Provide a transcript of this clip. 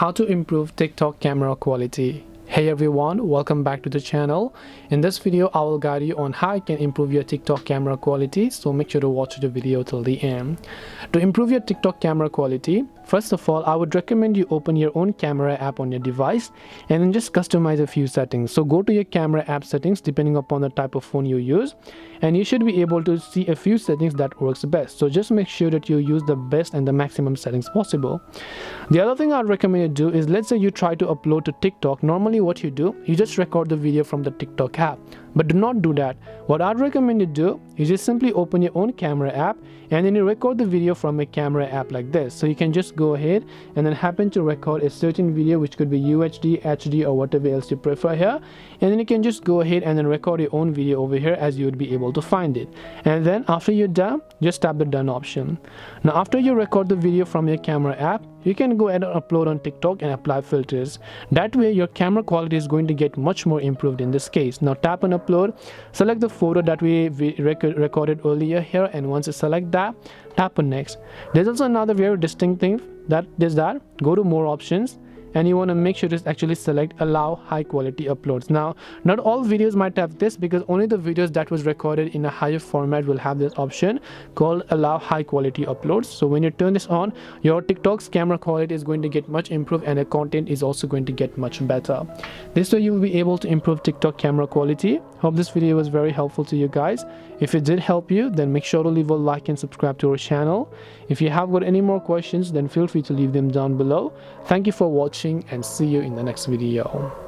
How to improve TikTok camera quality. Hey everyone, welcome back to the channel. In this video I will guide you on how you can improve your TikTok camera quality, so make sure to watch the video till the end. To improve your TikTok camera quality, first of all I would recommend you open your own camera app on your device and then just customize a few settings. So go to your camera app settings depending upon the type of phone you use, and you should be able to see a few settings that works best. So just make sure that you use the best and the maximum settings possible. The other thing I'd recommend you do is, let's say you try to upload to TikTok. Normally what you do, you just record the video from the TikTok app, but do not do that. What I'd recommend you do is just simply open your own camera app and then you record the video from a camera app like this. So you can just go ahead and then happen to record a certain video, which could be UHD, HD, or whatever else you prefer here, and then you can just go ahead and then record your own video over here as you would be able to find it. And then after you're done, just tap the done option. Now after you record the video from your camera app, you can go ahead and upload on TikTok and apply filters. That way your camera quality is going to get much more improved in this case. Now tap on upload, select the photo that we recorded earlier here, and once you select that, tap on next. There's also another very distinct thing that is that go to more options, and you want to make sure to actually select allow high quality uploads. Now not all videos might have this, because only the videos that was recorded in a higher format will have this option called allow high quality uploads. So when you turn this on, your TikTok's camera quality is going to get much improved and the content is also going to get much better. This way you will be able to improve TikTok camera quality. Hope this video was very helpful to you guys. If it did help you, then make sure to leave a like and subscribe to our channel. If you have got any more questions, then feel free to leave them down below. Thank you for watching and see you in the next video.